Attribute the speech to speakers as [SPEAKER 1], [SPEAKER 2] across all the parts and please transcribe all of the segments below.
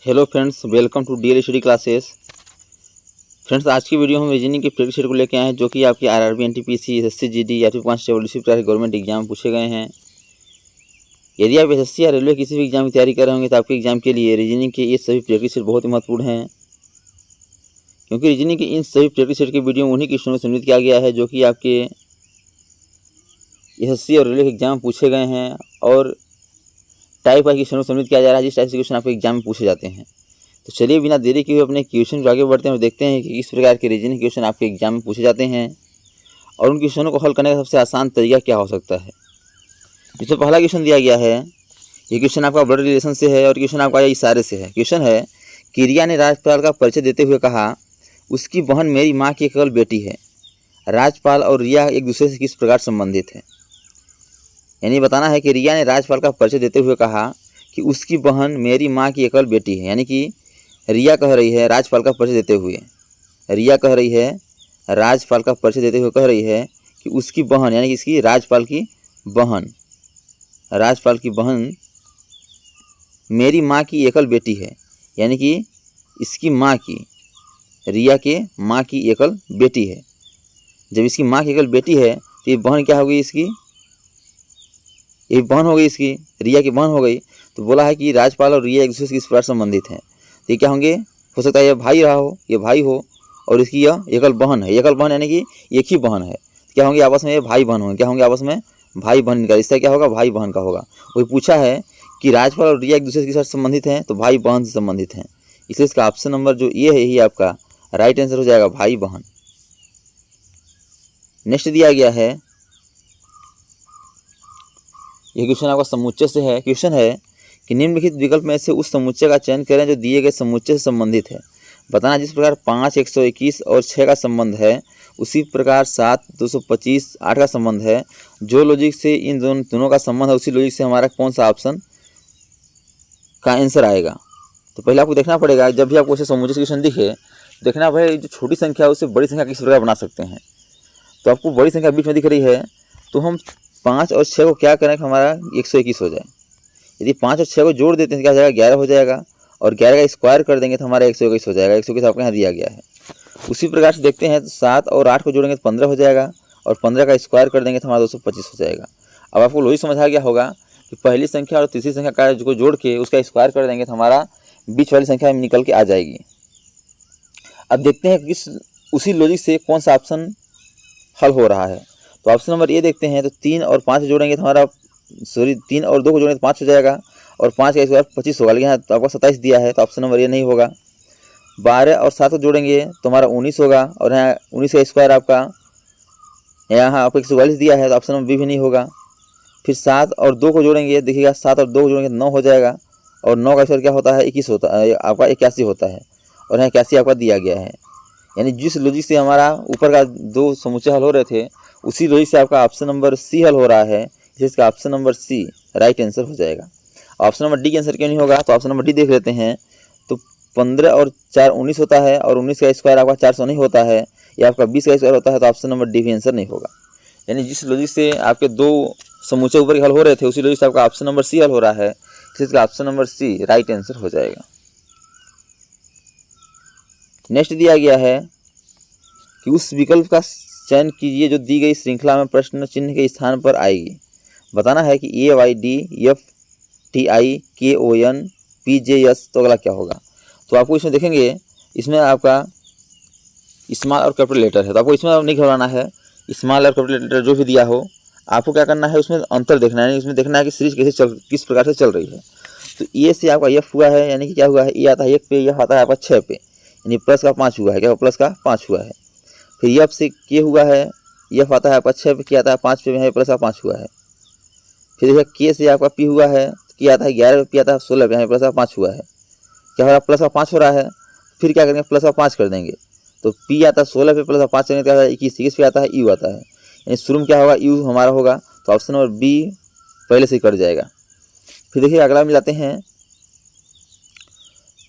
[SPEAKER 1] Hello friends, welcome to DL study classes. Friends, आज की video हम रीजनिंग के प्रैक्टिस सेट को लेकर आए हैं, जो कि आपकी आरआरबी, एनटीपीसी, एसएससी, जीडी या फिर कांस्टेबल इसी प्रकार के गवर्नमेंट एग्जाम पूछे गए हैं। यदि आप एसएससी या रेलवे किसी भी एग्जाम की तैयारी कर रहे होंगे तो आपके एग्जाम के लिए रीजनिंग के ये सभी प्रैक्टिस सेट बहुत ही महत्वपूर्ण हैं, क्योंकि रीजनिंग के इन सभी प्रैक्टिस सेट की वीडियो उन्हीं क्वेश्चनों में सम्मिलित किया गया है जो कि आपके एसएससी और रेलवे के एग्जाम पूछे गए हैं, और टाइप वाइज क्वेश्चन सम्मिलित किया जा रहा है जिस टाइप से क्वेश्चन आपके एग्जाम में पूछे जाते हैं। तो चलिए बिना देरी किए हुए अपने क्वेश्चन को आगे बढ़ते हैं और देखते हैं कि किस प्रकार के रीजनिंग क्वेश्चन आपके एग्जाम में पूछे जाते हैं और उन क्वेश्चनों को हल करने का सबसे आसान तरीका क्या हो सकता है। जिसमें पहला क्वेश्चन दिया गया है, ये क्वेश्चन आपका ब्लड रिलेशन से है और क्वेश्चन आपका इशारे से है। क्वेश्चन है कि रिया ने राजपाल का परिचय देते हुए कहा, उसकी बहन मेरी माँ की केवल बेटी है। राजपाल और रिया एक दूसरे से किस प्रकार संबंधित है। यानी बताना है कि रिया ने राजपाल का परिचय देते हुए कहा कि उसकी बहन मेरी माँ की एकल बेटी है। यानी कि रिया कह रही है राजपाल का परिचय देते हुए, रिया कह रही है राजपाल का परिचय देते हुए कह रही है कि उसकी बहन, यानी कि इसकी राजपाल की बहन मेरी माँ की एकल बेटी है। यानी कि इसकी माँ की, रिया के माँ की एकल बेटी है। जब इसकी माँ की एकल बेटी है तो ये बहन क्या हो गई, इसकी ये बहन हो गई, इसकी रिया की बहन हो गई। तो बोला है कि राजपाल और रिया एक दूसरे से किस प्रकार संबंधित हैं। तो ये क्या होंगे, हो सकता है ये भाई रहा हो, ये भाई हो, और इसकी यह एकल बहन है। एकल बहन यानी कि एक ही बहन है। तो क्या होंगे आपस में, ये भाई बहन होंगे। क्या होंगे आपस में, भाई बहन का रिश्ता क्या होगा, भाई बहन का होगा। वही पूछा है कि राजपाल और रिया एक दूसरे के साथ संबंधित हैं, तो भाई बहन से संबंधित हैं। इसलिए इसका ऑप्शन नंबर जो ये है यही आपका राइट आंसर हो जाएगा, भाई बहन। नेक्स्ट दिया गया है, यह क्वेश्चन आपका समुच्चय से है। क्वेश्चन है कि निम्नलिखित विकल्प में से उस समुच्चय का चयन करें जो दिए गए समुच्चय से संबंधित है। बताना जिस प्रकार 5, 121 और 6 का संबंध है, उसी प्रकार 7, 225, 8 का संबंध है। जो लॉजिक से इन दोनों का संबंध है, उसी लॉजिक से हमारा कौन सा ऑप्शन का आंसर आएगा। तो पहले आपको देखना पड़ेगा, जब भी आपको ऐसे समुच्चय क्वेश्चन दिखे, देखना भाई जो छोटी संख्या है उससे बड़ी संख्या किस प्रकार बना सकते हैं। तो आपको बड़ी संख्या बीच में दिख रही है, तो हम 5 और 6 को क्या करें कि हमारा 121 हो जाए। यदि 5 और 6 को जोड़ देते हैं तो क्या हो जाएगा, 11 हो जाएगा, और 11 का स्क्वायर कर देंगे तो हमारा 121 हो जाएगा। 121 आपके यहाँ दिया गया है। उसी प्रकार से देखते हैं तो 7 और 8 को जोड़ेंगे तो 15 हो जाएगा, और 15 का स्क्वायर कर देंगे तो हमारा 225 हो जाएगा। अब आपको लॉजिक समझ आ गया होगा कि पहली संख्या और तीसरी संख्या का को जोड़ के उसका स्क्वायर कर देंगे तो हमारा बीच वाली संख्या में निकल के आ जाएगी। अब देखते हैं किस उसी लॉजिक से कौन सा ऑप्शन हल हो रहा है। तो ऑप्शन नंबर ए देखते हैं, तो 3 और 5 जोड़ेंगे तो हमारा 3 और 2 को जोड़ेंगे तो 5 हो जाएगा, और 5 का स्क्वायर 25 होगा। लेकिन यहाँ तो आपको 27 दिया है, तो ऑप्शन नंबर ए नहीं होगा। 12 और 7 को जोड़ेंगे तो हमारा 19 होगा, और यहाँ 19 का स्क्वायर आपका यहाँ आपको 144 दिया है, तो ऑप्शन नंबर बी भी नहीं होगा। फिर 7 और 2 को जोड़ेंगे, देखिएगा 7 और 2 को जोड़ेंगे तो 9 हो जाएगा, और 9 का स्क्वायर क्या होता है, 21 होता है, आपका 81 होता है, और यहाँ 81 आपका दिया गया है। यानी जिस लॉजिक से हमारा ऊपर का दो समुच्चय हल हो रहे थे, उसी लॉजिक से आपका ऑप्शन नंबर सी हल हो रहा है, जिसका option number C right answer हो जाएगा। ऑप्शन नंबर डी का आंसर क्यों नहीं होगा, तो ऑप्शन नंबर डी देख लेते हैं। तो 15 और 4 19 होता है, और 19 का स्क्वायर आपका 400 नहीं होता है, या आपका 20 का स्क्वायर होता है, तो ऑप्शन नंबर डी भी आंसर नहीं होगा। यानी जिस लॉजिक से आपके दो समुच्चय ऊपर हल हो रहे थे, उसी लॉजिक से आपका ऑप्शन नंबर सी हल हो रहा है, जिसका option number C right answer हो जाएगा। नेक्स्ट दिया गया है कि उस विकल्प का चयन कीजिए जो दी गई श्रृंखला में प्रश्न चिन्ह के स्थान पर आएगी। बताना है कि AYD, FTI, KON, PJS, तो अगला क्या होगा। तो आपको इसमें देखेंगे, इसमें आपका स्मॉल और कैपिटल लेटर है, तो आपको इसमें नहीं घबराना है। स्मॉल और कैपिटल लेटर जो भी दिया हो, आपको क्या करना है, उसमें अंतर देखना है। इसमें देखना है कि सीरीज किस प्रकार से चल रही है। तो ए से आपका एफ हुआ है, यानी कि क्या हुआ है, ए आता है 1 पे, यह आता है आपका 6 पे, यानी प्लस का 5 हुआ है। क्या प्लस का 5 हुआ है। फिर एफ से के हुआ है, एफ आता है आपका 6 पे, क्या आता है 5 पे, यहाँ प्लस का 5 हुआ है। फिर देखिए के से आपका पी हुआ है, क्या आता है 11 पे, पी आता है 16 पे, यहाँ प्लस का 5 हुआ है। क्या हो रहा है, प्लस का 5 हो रहा है। फिर क्या करेंगे, प्लस का 5 कर देंगे, तो पी आता है 16 पे, प्लस का 5 करेंगे, क्या आता है 21 पे आता है, यू आता है। यानी शुरू में क्या होगा, यू हमारा होगा, तो ऑप्शन नंबर बी पहले से कट जाएगा। फिर देखिए अगला मिलाते हैं,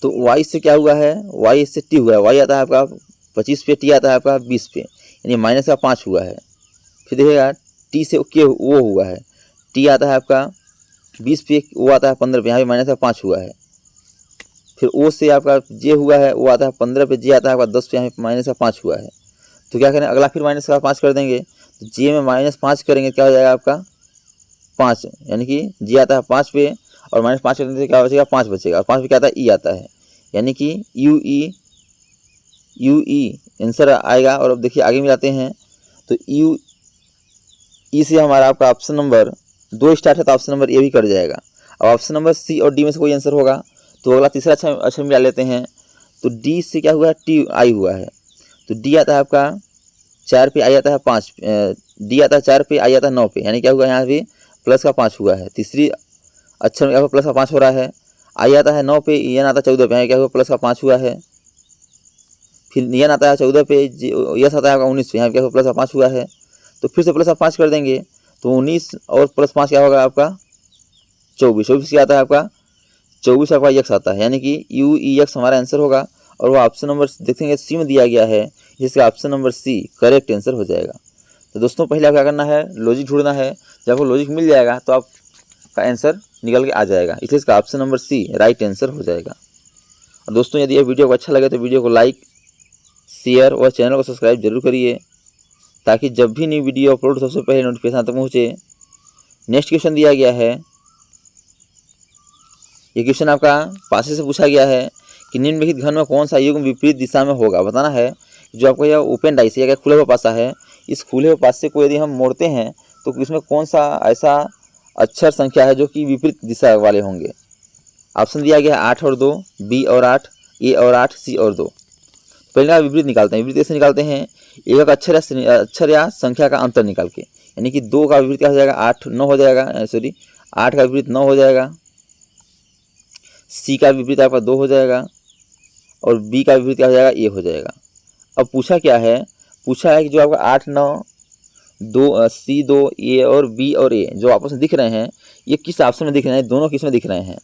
[SPEAKER 1] तो वाई से क्या हुआ है, वाई से टी हुआ है। वाई आता है आपका 25 पे, टी आता है आपका 20 पे, यानी माइनस का 5 हुआ है। फिर देखिएगा टी से के वो हुआ है, टी आता है आपका 20 पे, वो आता है 15 पे, यहाँ पे माइनस का 5 हुआ है। फिर ओ से आपका जे हुआ है वो आता है 15 पे, जे आता है आपका 10 पे, यहाँ पे माइनस का 5 हुआ है। तो क्या करें, अगला फिर माइनस का 5 कर देंगे, तो जे में -5 करेंगे क्या हो जाएगा आपका 5, यानी कि जे आता है 5 पे और -5 करने से क्या बचेगा 5 बचेगा, और 5 पे क्या आता है ई आता है, यानी कि यू ई आंसर आएगा। और अब देखिए आगे में जाते हैं तो यू ई से हमारा आपका ऑप्शन नंबर 2 स्टार्ट है तो ऑप्शन नंबर ए भी कट जाएगा। अब ऑप्शन नंबर सी और डी में से कोई आंसर होगा तो अगला तीसरा अक्षर मिला लेते हैं। तो डी से क्या हुआ है, टी आई हुआ है, तो डी आता है आपका 4 पे, आई आता है 5, डी आता है 4 पे, आई आता है 9 पे, यानी क्या हुआ यहाँ भी प्लस का 5 हुआ है। तीसरी अक्षर में क्या हुआ, प्लस का 5 हो रहा है। आई आता है 9 पे, एन आता है 14 पे, क्या हुआ प्लस का 5 हुआ है। फिर एन आता है 14 पे, यस आता है आपका 19 पे, यहाँ क्या हुआ प्लस का 5 हुआ है। तो फिर से प्लस का 5 कर देंगे तो 19 और प्लस 5 क्या होगा आपका 24, 24 क्या आता है आपका 24 आपका यक्स आता है, यानी कि यू ई एक्स हमारा आंसर होगा। और वो ऑप्शन नंबर देखेंगे सी में दिया गया है, जिसका option number C correct answer हो जाएगा। तो दोस्तों पहले आपको क्या करना है, लॉजिक ढूंढना है। जब आपको लॉजिक मिल जाएगा तो आपका आंसर निकल के आ जाएगा, इसलिए इसका option number C right answer हो जाएगा। और दोस्तों यदि ये वीडियो को अच्छा लगे तो वीडियो को लाइक, शेयर और चैनल को सब्सक्राइब जरूर करिए, ताकि जब भी नई वीडियो अपलोड सबसे पहले नोटिफिकेशन तक पहुँचे। नेक्स्ट क्वेश्चन दिया गया है, ये क्वेश्चन आपका पासे से पूछा गया है कि निम्नलिखित घन में कौन सा युग्म विपरीत दिशा में होगा। बताना है जो आपको यह ओपन डाइस है, खुला हुआ पासा है, इस खुले हुए पासे को यदि हम मोड़ते हैं तो इसमें कौन सा ऐसा अक्षर संख्या है जो कि विपरीत दिशा वाले होंगे। ऑप्शन दिया गया है 8 और 2, बी और 8, ए और 8, सी और 2। पहले का विपरीत निकालते हैं। विपरीत कैसे निकालते हैं, एक अक्षर या संख्या का अंतर निकाल के, यानी कि 2 का विपरीत क्या हो जाएगा 8, 9 हो जाएगा, सॉरी 8 का विपरीत 9 हो जाएगा, सी का विपरीत आपका 2 हो जाएगा और बी का विपरीत क्या हो जाएगा ए हो जाएगा। अब पूछा क्या है, पूछा है कि जो आपका 8, 9, 2, सी 2, ए और बी और ए जो आपस में दिख रहे हैं ये किस ऑप्शन में दिख रहे हैं, दोनों किस में दिख रहे हैं।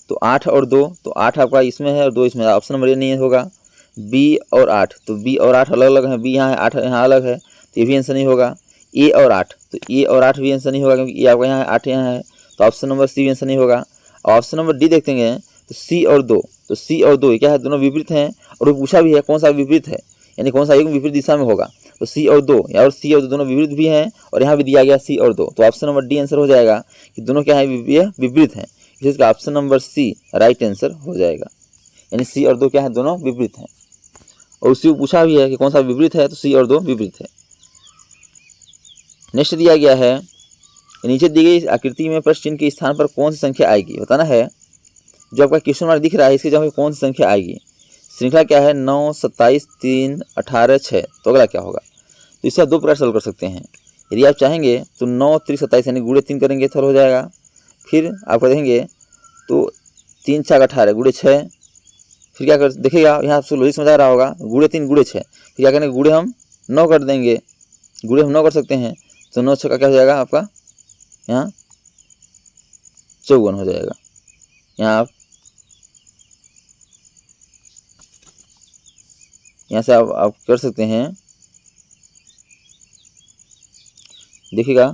[SPEAKER 1] तो 8 और 2, तो 8 आपका इसमें है और 2 इसमें, ऑप्शन नंबर ए नहीं होगा। बी और 8, तो बी और 8 अलग अलग हैं, बी यहाँ है 8 यहाँ अलग है, तो ये भी आंसर नहीं होगा। ए और 8, तो ए और 8 भी आंसर नहीं होगा, क्योंकि ए आपका यहाँ है 8 यहाँ है, तो ऑप्शन नंबर सी भी आंसर नहीं होगा। ऑप्शन नंबर डी देखते हैं तो सी और 2, तो सी और 2 क्या है, दोनों विपरीत हैं, और वो पूछा भी है कौन सा विपरीत है, यानी कौन सा युग्म विपरीत दिशा में होगा। तो सी और 2 और सी और 2 दोनों विपरीत भी हैं, और यहाँ भी दिया गया सी और 2, तो ऑप्शन नंबर डी आंसर हो जाएगा कि दोनों क्या है विपरीत हैं, इसका option number C right answer हो जाएगा। यानी सी और 2 क्या है, दोनों विपरीत हैं, और उसी को पूछा भी है कि कौन सा विपरीत है, तो सी और 2 विपरीत है। नेक्स्ट दिया गया है, नीचे दी गई आकृति में प्रश्न चिन्ह के स्थान पर कौन सी संख्या आएगी। बताना है जो आपका क्वेश्चन मार्क दिख रहा है इसके जगह कौन सी संख्या आएगी। श्रृंखला क्या है 9, 27, 3, 18, 6, तो अगला क्या होगा। तो इससे आप 2 प्रकार सॉल्व कर सकते हैं। यदि आप चाहेंगे तो 9, 3, 27 यानी गुणे 3 करेंगे तो हो जाएगा। फिर आप करेंगे तो 3, 4, 18 गुणे 6, फिर क्या कर देखिएगा यहाँ आपको लॉजिक समझ आ रहा होगा, गुणे 3 गुणे 6, फिर क्या करेंगे गुणे हम 9 कर देंगे, गुणे हम 9 कर सकते हैं, तो 9 6 का क्या हो जाएगा आपका यहाँ 54 हो जाएगा। यहाँ से आप कर सकते हैं, देखिएगा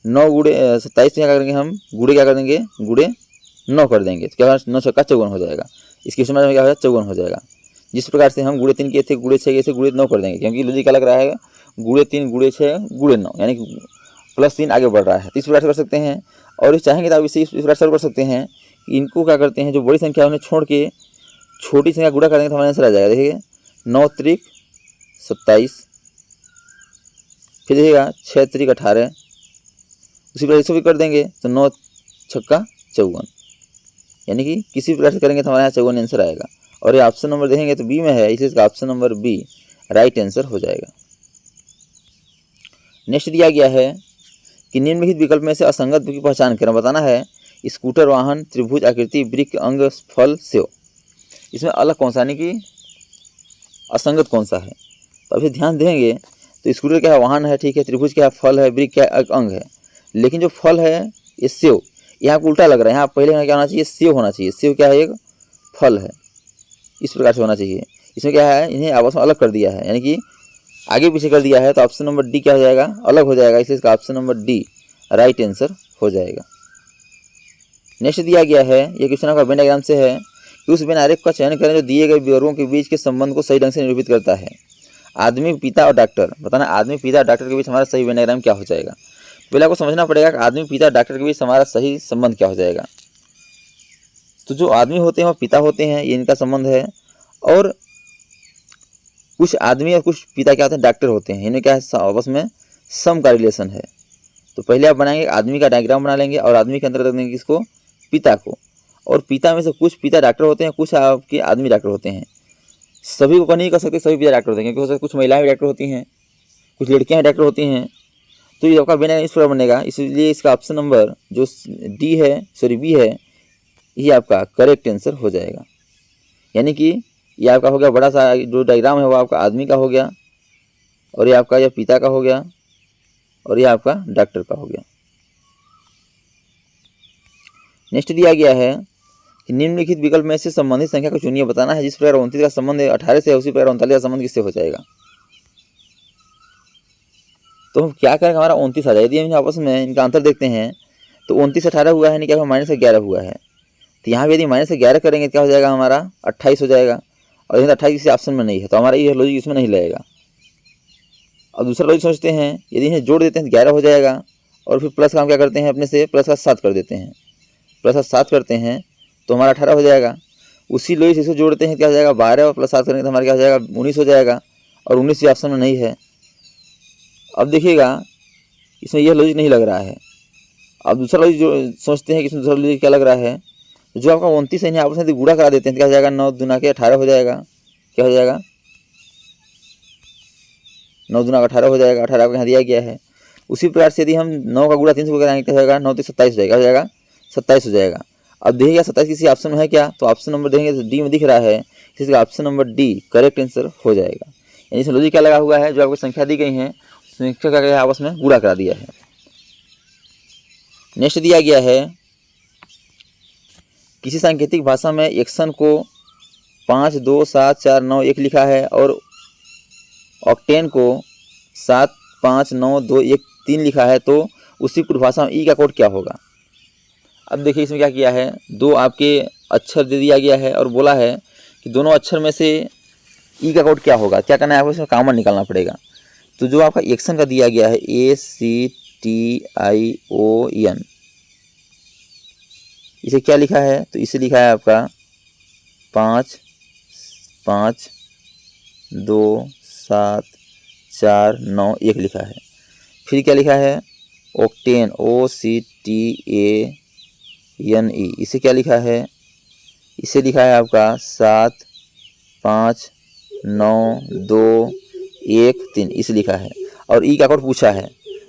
[SPEAKER 1] 9 गुणे 27 क्या करेंगे हम गुणे क्या कर देंगे, गुणे 9 कर देंगे, तो क्या होगा 9 6 54 हो जाएगा। इसके समय में क्या हो जाएगा 54 हो जाएगा। जिस प्रकार से हम गुणे 3 किए थे गुणे 6 किए थे गुणे 9 कर देंगे, क्योंकि लॉजिक क्या लग रहा है गुणे 3 गुणे 6 गुणे 9 यानी कि +3 आगे बढ़ रहा है, तो इस प्रकार से कर सकते हैं। और चाहेंगे तो आप इसे इस प्रकार से कर सकते हैं कि इनको क्या करते हैं जो बड़ी संख्या उन्हें छोड़ के छोटी संख्या गुणा कर देंगे तो हमारा आंसर आ जाएगा। देखिए 9 त्रिक 27, फिर देखिएगा 6 त्रिक 18, उसी प्रकार इसको भी कर देंगे तो 9 छक्का 54, यानी कि किसी प्रकार से करेंगे तो हमारे यहाँ 54 आंसर आएगा। और ये ऑप्शन नंबर देखेंगे तो बी में है, इसलिए इसका option number B right answer हो जाएगा। नेक्स्ट दिया गया है कि निम्नलिखित विकल्प में से असंगत की पहचान करें। बताना है स्कूटर, वाहन, त्रिभुज आकृति, वृक्क, अंग, फल, सेव, इसमें अलग कौन सा यानी कि असंगत कौन सा है। तो अभी ध्यान देंगे तो स्कूटर क्या है, वाहन है, ठीक है, त्रिभुज क्या है, फल है, वृक्क क्या है, अंग है। लेकिन जो फल है ये सेव, यहाँ को उल्टा लग रहा है, यहाँ पहले क्या होना चाहिए सेव होना चाहिए, सेव क्या है एक फल है, इस प्रकार से होना चाहिए। इसमें क्या है इन्हें आपस में अलग कर दिया है, यानी कि आगे पीछे कर दिया है, तो ऑप्शन नंबर डी क्या हो जाएगा अलग हो जाएगा, इसलिए इसका option number D right answer हो जाएगा। नेक्स्ट दिया गया है, ये क्वेश्चन आपका वेन डायग्राम से है कि उस वेन आरेख का चयन करें जो दिए गए विवरणों के बीच के संबंध को सही ढंग से निरूपित करता है। आदमी, पिता और डॉक्टर, बताना आदमी, पिता और डॉक्टर के बीच हमारा सही वेन डायग्राम क्या हो जाएगा। पहले आपको समझना पड़ेगा कि आदमी, पिता और डॉक्टर के बीच हमारा सही संबंध क्या हो जाएगा। तो जो आदमी होते हैं वो पिता होते हैं, ये इनका संबंध है, और कुछ आदमी और कुछ पिता क्या होते हैं, डॉक्टर होते हैं, इन्हें क्या है, आपस में सम का रिलेशन है। तो पहले आप बनाएंगे आदमी का डायग्राम बना लेंगे और आदमी के अंदर रख देंगे किसको, पिता को, और पिता में से कुछ पिता डॉक्टर होते हैं, कुछ आपके आदमी डॉक्टर होते हैं। सभी को नहीं कर सकते सभी पिता डॉक्टर होते हैं, क्योंकि हो सकता है कुछ महिलाएं भी डॉक्टर होती हैं, कुछ लड़कियां डॉक्टर होती हैं। तो ये आपका बिना इस प्रकार बनेगा, इसलिए इसका ऑप्शन नंबर जो डी है, सॉरी बी है, ये आपका करेक्ट आंसर हो जाएगा। यानी कि ये आपका हो गया बड़ा सा जो डायग्राम है वो आपका आदमी का हो गया, और ये आपका यह पिता का हो गया, और ये आपका डॉक्टर का हो गया। नेक्स्ट दिया गया है कि निम्नलिखित विकल्प में से संबंधित संख्या को चुनिए। बताना है जिस प्रकार 29 का संबंध 18 से है उसी प्रकार 39 का संबंध किससे हो जाएगा। तो हम क्या करेंगे, हमारा 29 आ जाए। यदि हम आपस में इनका अंतर देखते हैं तो 29 से 18 हुआ है, नहीं क्या माइनस से 11 हुआ है। तो यहाँ पे यदि माइनस से 11 करेंगे क्या हो जाएगा, हमारा 28 हो जाएगा, और यदि 28 किसी ऑप्शन में नहीं है तो हमारा ये लॉजिक इसमें नहीं लगेगा। अब दूसरा लॉजिक सोचते हैं, यदि इन्हें जोड़ देते हैं तो 11 हो जाएगा, और फिर प्लस का हम क्या करते हैं, अपने से प्लस का 7 कर देते हैं, प्लस का 7 करते हैं तो हमारा 18 हो जाएगा। उसी लॉजिक इसको जोड़ते हैं क्या हो जाएगा, 12 और प्लस 7 करेंगे तो हमारा क्या हो जाएगा, 19 हो जाएगा, और 19 ये ऑप्शन में नहीं है। अब देखिएगा इसमें यह लॉजिक नहीं लग रहा है। अब दूसरा लॉजिक जो सोचते हैं कि इसमें दूसरा लॉजिक क्या लग रहा है, जो आपका 29 है आपस में गुणा करा देते हैं तो क्या हो जाएगा, 9 दूना के 18 हो जाएगा। क्या हो जाएगा, 9 दूना का 18 हो जाएगा, 18 आपको यहाँ दिया गया है। उसी प्रकार से यदि हम 9 का गुणा 3 से कराएंगे क्या हो जाएगा, 9 तो 27 हो जाएगा, हो जाएगा 27 हो जाएगा। अब देखिएगा 27 किसी ऑप्शन में है क्या, तो ऑप्शन नंबर देखेंगे तो डी में दिख रहा है, इसका option number D correct answer हो जाएगा। यानी इसमें लॉजिक क्या लगा हुआ है, जो आपको संख्या दी गई है संख्या का क्या आपस में गुणा करा दिया है। नेक्स्ट दिया गया है, किसी सांकेतिक भाषा में एक्शन को 5, 2, 7, 4, 9, 1 लिखा है, और ऑक्टेन को 7, 5, 9, 2, 1, 3 लिखा है, तो उसी कुछ भाषा में ई का कोड क्या होगा। अब देखिए इसमें क्या किया है, दो आपके अक्षर दे दिया गया है और बोला है कि दोनों अक्षर में से ई का कोड क्या होगा। क्या करना है आपको, इसमें कॉमन निकालना पड़ेगा। तो जो आपका एक्शन का दिया गया है ACTION, इसे क्या लिखा है, तो इसे लिखा है आपका 5, 5, 2, 7, 4, 9, 1 लिखा है। फिर क्या लिखा है, ऑक्टेन OCTANE, इसे क्या लिखा है, इसे लिखा है आपका 7, 5, 9, 2, 1, 3, इसे लिखा है, और ई का कोड पूछा है।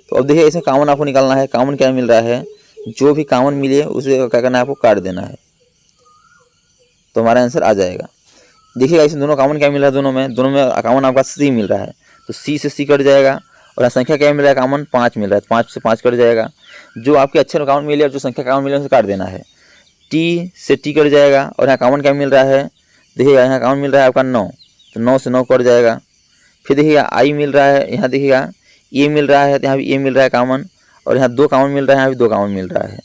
[SPEAKER 1] तो अब देखिए इसमें कॉमन आपको निकालना है। कॉमन क्या मिल रहा है, जो भी कॉमन मिले उसे क्या करना है, आपको काट देना है, तो हमारा आंसर आ जाएगा। देखिएगा इसमें दोनों कॉमन क्या मिल रहा है, दोनों में कॉमन आपका सी मिल रहा है, तो सी से सी कट जाएगा, और यहाँ संख्या क्या मिल रहा है, कॉमन 5 मिल रहा है, 5 से 5 कट जाएगा। जो आपके अक्षर कॉमन मिले और जो संख्या कॉमन मिले उसे काट देना है। टी से टी कट जाएगा, और यहाँ कॉमन क्या मिल रहा है, देखिएगा यहाँ कॉमन मिल रहा है आपका 9, तो 9 से 9 कट जाएगा। फिर देखिएगा आई मिल रहा है, यहाँ देखिएगा ए मिल रहा है, तो यहाँ भी ए मिल रहा है कॉमन, और यहाँ 2 कॉमन मिल रहा है, यहाँ भी 2 कॉमन मिल रहा है।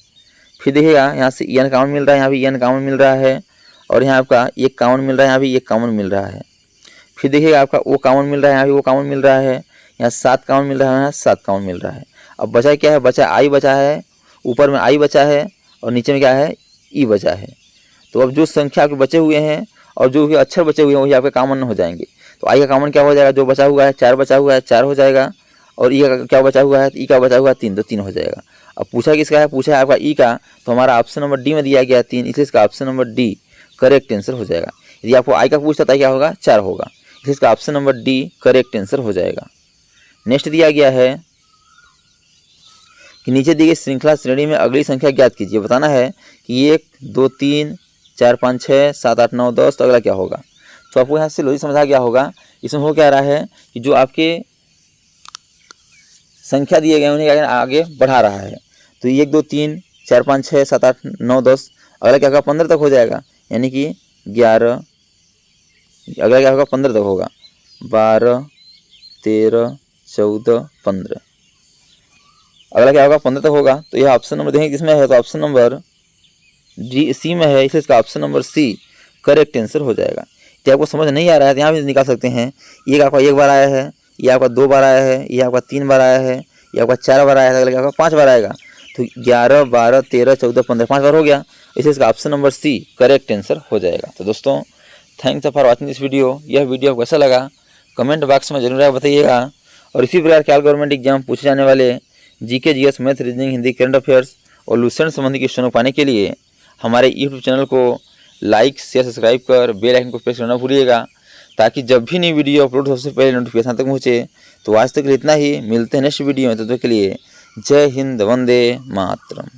[SPEAKER 1] फिर देखिएगा यहाँ से एन कॉमन मिल रहा है, यहाँ भी एन कॉमन मिल रहा है, और यहाँ आपका 1 कॉमन मिल रहा है, यहाँ भी 1 कॉमन मिल रहा है। फिर देखिएगा आपका ओ कॉमन मिल रहा है, यहाँ भी वो कॉमन मिल रहा है, यहाँ 7 कॉमन मिल रहा है, यहाँ 7 कॉमन मिल रहा है। अब बचा क्या है, बचा आई बचा है, ऊपर में आई बचा है और नीचे में क्या है, ई बचा है। तो अब जो संख्या आपके बचे हुए हैं और जो अक्षर बचे हुए हैं वही आपके कॉमन हो जाएंगे। तो आई का कॉमन क्या हो जाएगा, जो बचा हुआ है 4 बचा हुआ है 4 हो जाएगा, और ई का क्या बचा हुआ है, ई का बचा हुआ है 3, तो 3 हो जाएगा। अब पूछा किसका है, पूछा है आपका ई का, तो हमारा ऑप्शन नंबर डी में दिया गया 3, इसलिए इसका option number D correct answer हो जाएगा। यदि आपको आई का पूछता था क्या होगा, 4 होगा, इसलिए इसका option number D correct answer हो जाएगा। नेक्स्ट दिया गया है कि नीचे दी गई श्रृंखला श्रेणी में अगली संख्या ज्ञात कीजिए। बताना है कि 1, 2, 3, 4, 5, 6, 7, 8, 9, 10, तो अगला क्या होगा। तो आपको यहाँ से लॉजिक समझा गया होगा। इसमें हो क्या रहा है कि जो आपके संख्या दिए गए उन्हें आगे बढ़ा रहा है। तो 1, 2, 3, 4, 5, 6, 7, 8, 9, 10, अगला क्या होगा, 15 तक हो जाएगा, यानी कि 11, अगला क्या होगा 15 तक होगा, 12, 13, 14, 15, अगला क्या होगा 15 तक होगा। तो यह ऑप्शन नंबर देखेंगे किसमें है, तो ऑप्शन नंबर सी में है, इसलिए इसका option number C correct answer हो जाएगा। यदि आपको समझ नहीं आ रहा है तो यहाँ भी निकाल सकते हैं। ये आपका एक बार आया है, ये आपका 2 बार आया है, ये आपका 3 बार आया है, ये आपका 4 बार आया है, आपका 5 बार आएगा। तो 11, 12, 13, 14, 15, 5 बार हो गया, इसलिए इसका option number C correct answer हो जाएगा। तो दोस्तों thanks for watching this video. यह वीडियो आपको कैसा लगा कमेंट बॉक्स में जरूर बताइएगा। और इसी प्रकार के गवर्नमेंट एग्जाम पूछे जाने वाले GK, GS, math, reasoning, Hindi, current affairs और लूसेंट संबंधी क्वेश्चनों को पाने के लिए हमारे यूट्यूब चैनल को लाइक, शेयर, सब्सक्राइब कर बेल आइकन को प्रेस करना भूलिएगा, ताकि जब भी नई वीडियो अपलोड सबसे पहले नोटिफिकेशन तक पहुँचे। तो आज तक इतना ही, मिलते हैं नेक्स्ट वीडियो में। तब तक के लिए जय हिंद, वंदे मातरम।